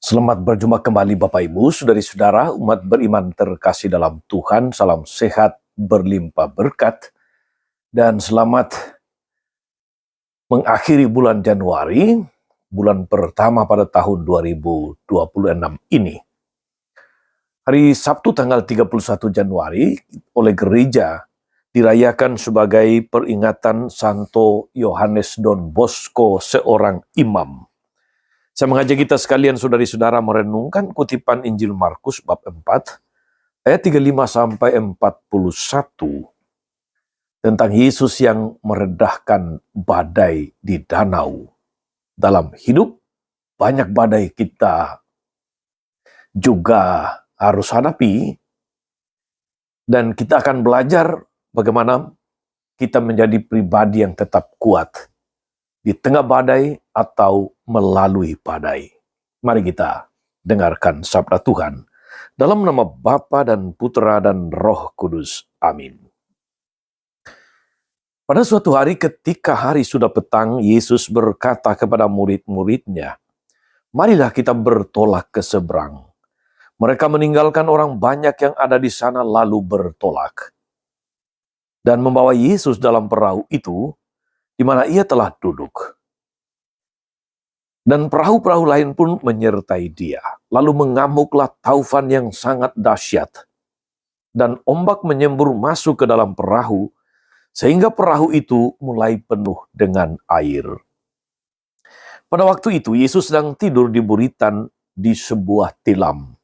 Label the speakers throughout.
Speaker 1: Selamat berjumpa kembali Bapak Ibu, saudari-saudara, umat beriman terkasih dalam Tuhan. Salam sehat, berlimpah berkat, dan selamat mengakhiri bulan Januari, bulan pertama pada tahun 2026 ini. Hari Sabtu tanggal 31 Januari oleh gereja dirayakan sebagai peringatan Santo Yohanes Don Bosco, seorang imam. Saya mengajak kita sekalian saudari-saudara merenungkan kutipan Injil Markus bab 4 ayat 35 sampai 41 tentang Yesus yang meredahkan badai di danau. Dalam hidup banyak badai kita juga harus hadapi, dan kita akan belajar bagaimana kita menjadi pribadi yang tetap kuat di tengah badai atau melalui badai. Mari kita dengarkan sabda Tuhan dalam nama Bapa dan Putra dan Roh Kudus. Amin. Pada suatu hari ketika hari sudah petang, Yesus berkata kepada murid-muridnya, "Marilah kita bertolak ke seberang." Mereka meninggalkan orang banyak yang ada di sana lalu bertolak dan membawa Yesus dalam perahu itu di mana ia telah duduk. Dan perahu-perahu lain pun menyertai dia. Lalu mengamuklah taufan yang sangat dahsyat. Dan ombak menyembur masuk ke dalam perahu, sehingga perahu itu mulai penuh dengan air. Pada waktu itu, Yesus sedang tidur di buritan di sebuah tilam.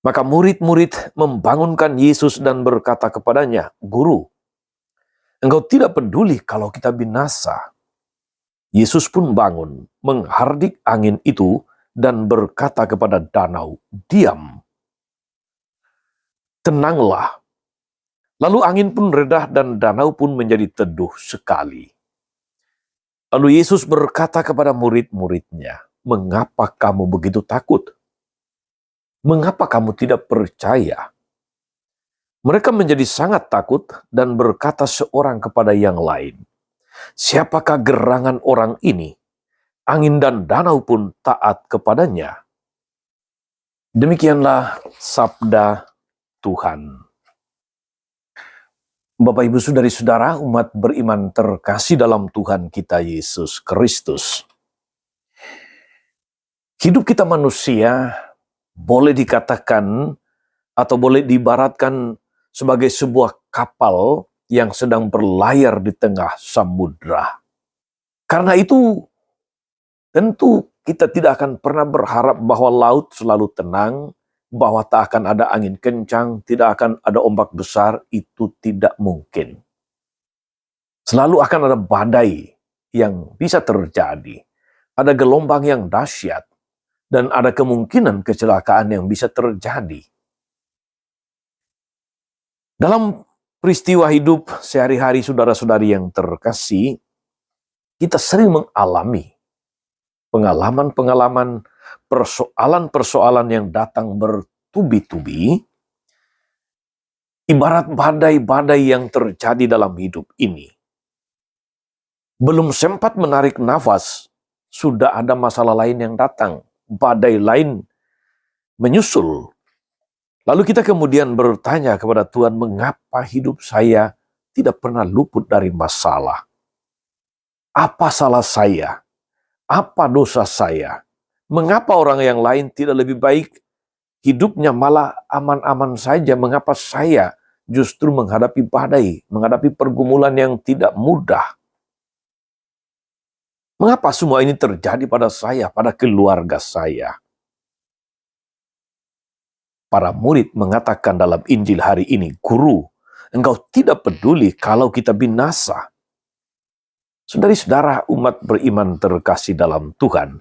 Speaker 1: Maka murid-murid membangunkan Yesus dan berkata kepadanya, "Guru, Engkau tidak peduli kalau kita binasa." Yesus pun bangun, menghardik angin itu, dan berkata kepada danau, "Diam, tenanglah." Lalu angin pun reda dan danau pun menjadi teduh sekali. Lalu Yesus berkata kepada murid-muridnya, "Mengapa kamu begitu takut? Mengapa kamu tidak percaya?" Mereka menjadi sangat takut dan berkata seorang kepada yang lain, "Siapakah gerangan orang ini? Angin dan danau pun taat kepadanya." Demikianlah sabda Tuhan. Bapak, Ibu, saudari-saudara, umat beriman terkasih dalam Tuhan kita Yesus Kristus. Hidup kita manusia boleh dikatakan atau boleh diibaratkan sebagai sebuah kapal yang sedang berlayar di tengah samudra. Karena itu, tentu kita tidak akan pernah berharap bahwa laut selalu tenang, bahwa tak akan ada angin kencang, tidak akan ada ombak besar. Itu tidak mungkin. Selalu akan ada badai yang bisa terjadi, ada gelombang yang dahsyat, dan ada kemungkinan kecelakaan yang bisa terjadi. Dalam peristiwa hidup sehari-hari saudara-saudari yang terkasih, kita sering mengalami pengalaman-pengalaman, persoalan-persoalan yang datang bertubi-tubi, ibarat badai-badai yang terjadi dalam hidup ini. Belum sempat menarik nafas, sudah ada masalah lain yang datang, badai lain menyusul. Lalu kita kemudian bertanya kepada Tuhan, mengapa hidup saya tidak pernah luput dari masalah? Apa salah saya? Apa dosa saya? Mengapa orang yang lain tidak lebih baik? Hidupnya malah aman-aman saja. Mengapa saya justru menghadapi badai, menghadapi pergumulan yang tidak mudah? Mengapa semua ini terjadi pada saya, pada keluarga saya? Para murid mengatakan dalam Injil hari ini, "Guru, Engkau tidak peduli kalau kita binasa." Saudari-saudara, umat beriman terkasih dalam Tuhan,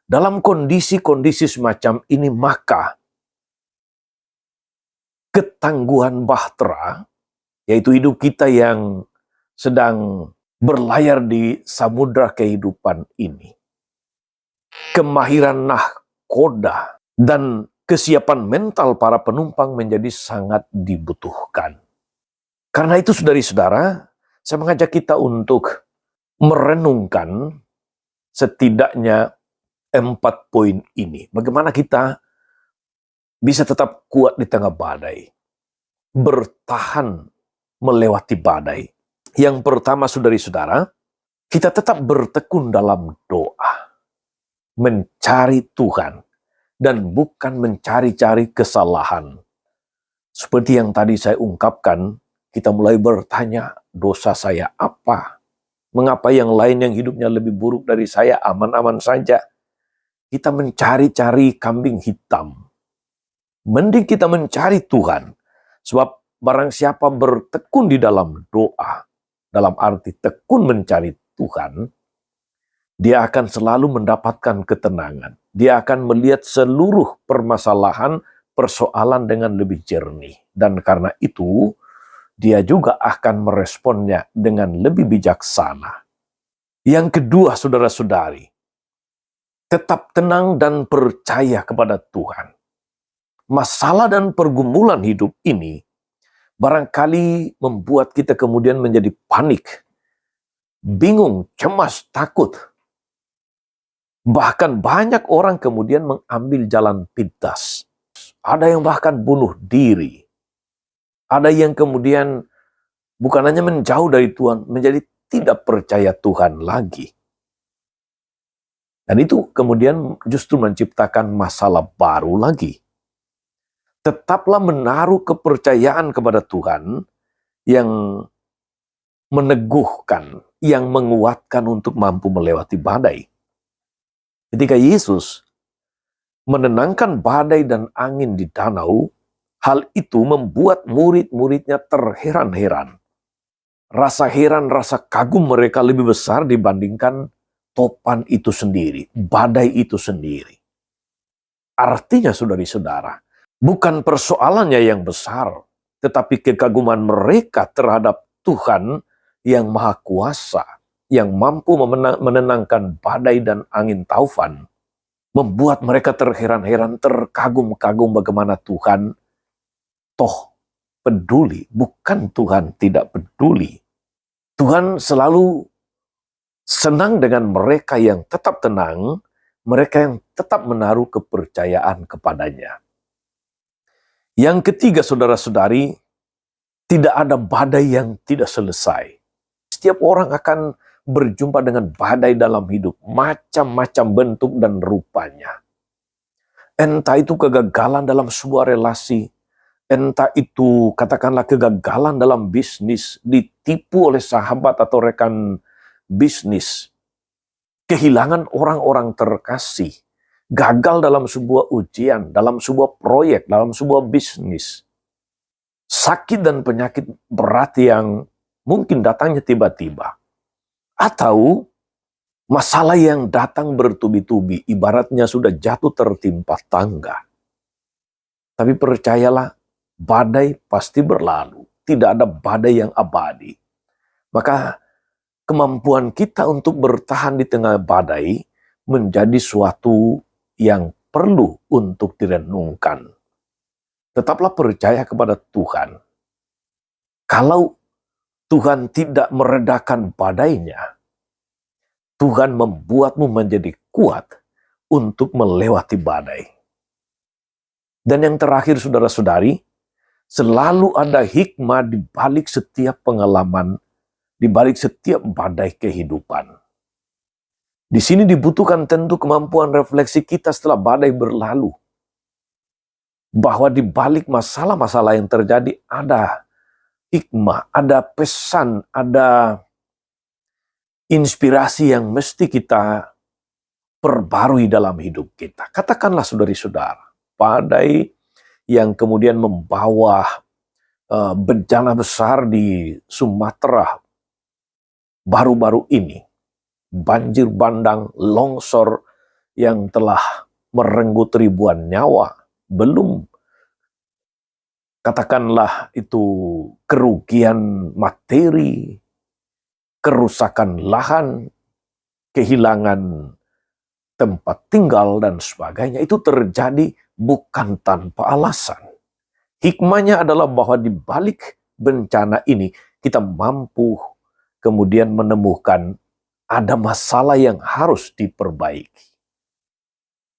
Speaker 1: dalam kondisi-kondisi semacam ini maka ketangguhan bahtera, yaitu hidup kita yang sedang berlayar di samudra kehidupan ini, kemahiran nahkoda dan kesiapan mental para penumpang menjadi sangat dibutuhkan. Karena itu saudari-saudara, saya mengajak kita untuk merenungkan setidaknya 4 poin ini. Bagaimana kita bisa tetap kuat di tengah badai, bertahan melewati badai. Yang pertama, saudari-saudara, kita tetap bertekun dalam doa, mencari Tuhan, dan bukan mencari-cari kesalahan. Seperti yang tadi saya ungkapkan, kita mulai bertanya, dosa saya apa? Mengapa yang lain yang hidupnya lebih buruk dari saya aman-aman saja? Kita mencari-cari kambing hitam. Mending kita mencari Tuhan. Sebab barang siapa bertekun di dalam doa, dalam arti tekun mencari Tuhan, dia akan selalu mendapatkan ketenangan. Dia akan melihat seluruh permasalahan, persoalan dengan lebih jernih. Dan karena itu, dia juga akan meresponnya dengan lebih bijaksana. Yang kedua, saudara-saudari, tetap tenang dan percaya kepada Tuhan. Masalah dan pergumulan hidup ini barangkali membuat kita kemudian menjadi panik, bingung, cemas, takut. Bahkan banyak orang kemudian mengambil jalan pintas. Ada yang bahkan bunuh diri. Ada yang kemudian bukan hanya menjauh dari Tuhan, menjadi tidak percaya Tuhan lagi. Dan itu kemudian justru menciptakan masalah baru lagi. Tetaplah menaruh kepercayaan kepada Tuhan yang meneguhkan, yang menguatkan untuk mampu melewati badai. Ketika Yesus menenangkan badai dan angin di danau, hal itu membuat murid-muridnya terheran-heran. Rasa heran, rasa kagum mereka lebih besar dibandingkan topan itu sendiri, badai itu sendiri. Artinya, saudari-saudara, bukan persoalannya yang besar, tetapi kekaguman mereka terhadap Tuhan yang Maha Kuasa, yang mampu menenangkan badai dan angin taufan, membuat mereka terheran-heran, terkagum-kagum bagaimana Tuhan toh peduli. Bukan Tuhan tidak peduli. Tuhan selalu senang dengan mereka yang tetap tenang, mereka yang tetap menaruh kepercayaan kepadanya. Yang ketiga, saudara-saudari, tidak ada badai yang tidak selesai. Setiap orang akan berjumpa dengan badai dalam hidup, macam-macam bentuk dan rupanya. Entah itu kegagalan dalam sebuah relasi, entah itu katakanlah kegagalan dalam bisnis, ditipu oleh sahabat atau rekan bisnis, kehilangan orang-orang terkasih, gagal dalam sebuah ujian, dalam sebuah proyek, dalam sebuah bisnis. Sakit dan penyakit berat yang mungkin datangnya tiba-tiba. Atau masalah yang datang bertubi-tubi, ibaratnya sudah jatuh tertimpa tangga. Tapi percayalah, badai pasti berlalu. Tidak ada badai yang abadi. Maka kemampuan kita untuk bertahan di tengah badai menjadi suatu yang perlu untuk direnungkan. Tetaplah percaya kepada Tuhan. Kalau Tuhan tidak meredakan badainya, Tuhan membuatmu menjadi kuat untuk melewati badai. Dan yang terakhir, saudara-saudari, selalu ada hikmah di balik setiap pengalaman, di balik setiap badai kehidupan. Di sini dibutuhkan tentu kemampuan refleksi kita setelah badai berlalu. Bahwa di balik masalah-masalah yang terjadi ada hikmah, ada pesan, ada inspirasi yang mesti kita perbarui dalam hidup kita. Katakanlah saudari-saudara, badai yang kemudian membawa bencana besar di Sumatera baru-baru ini. Banjir bandang, longsor yang telah merenggut ribuan nyawa. Belum katakanlah itu kerugian materi, kerusakan lahan, kehilangan tempat tinggal dan sebagainya. Itu terjadi bukan tanpa alasan. Hikmahnya adalah bahwa di balik bencana ini kita mampu kemudian menemukan ada masalah yang harus diperbaiki.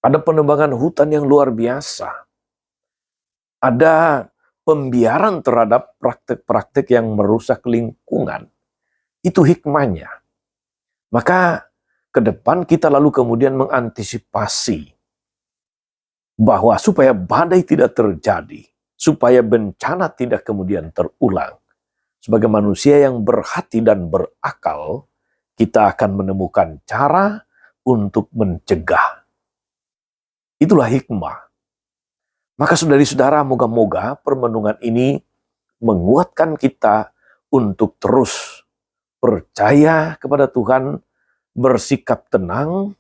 Speaker 1: Ada penebangan hutan yang luar biasa. Ada pembiaran terhadap praktek-praktek yang merusak lingkungan. Itu hikmahnya. Maka ke depan kita lalu kemudian mengantisipasi bahwa supaya badai tidak terjadi, supaya bencana tidak kemudian terulang. Sebagai manusia yang berhati dan berakal, kita akan menemukan cara untuk mencegah. Itulah hikmah. Maka saudari-saudara, moga-moga permenungan ini menguatkan kita untuk terus percaya kepada Tuhan, bersikap tenang,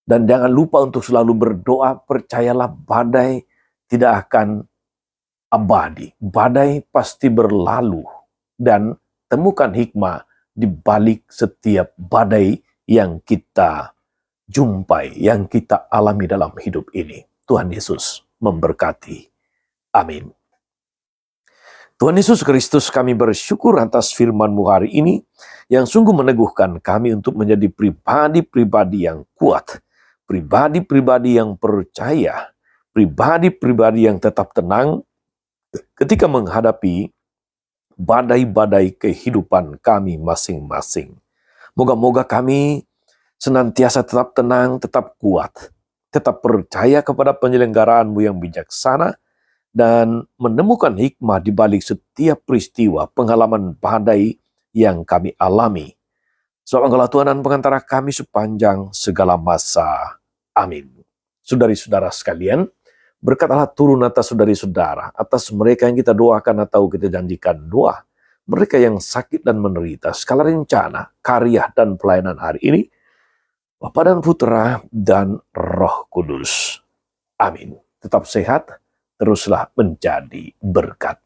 Speaker 1: dan jangan lupa untuk selalu berdoa. Percayalah, badai tidak akan abadi. Badai pasti berlalu. Dan temukan hikmah di balik setiap badai yang kita jumpai, yang kita alami dalam hidup ini. Tuhan Yesus memberkati. Amin. Tuhan Yesus Kristus, kami bersyukur atas firman-Mu hari ini yang sungguh meneguhkan kami untuk menjadi pribadi-pribadi yang kuat, pribadi-pribadi yang percaya, pribadi-pribadi yang tetap tenang ketika menghadapi badai-badai kehidupan kami masing-masing. Moga-moga kami senantiasa tetap tenang, tetap kuat, tetap percaya kepada penyelenggaraan-Mu yang bijaksana, dan menemukan hikmah di balik setiap peristiwa pengalaman badai yang kami alami. Sebab Engkaulah Tuhan dan pengantara kami sepanjang segala masa. Amin. Saudari-saudara sekalian, berkat Allah turun atas saudari-saudara, atas mereka yang kita doakan atau kita janjikan doa, mereka yang sakit dan menderita, skala rencana, karya, dan pelayanan hari ini, Bapa dan Putra dan Roh Kudus. Amin. Tetap sehat, teruslah menjadi berkat.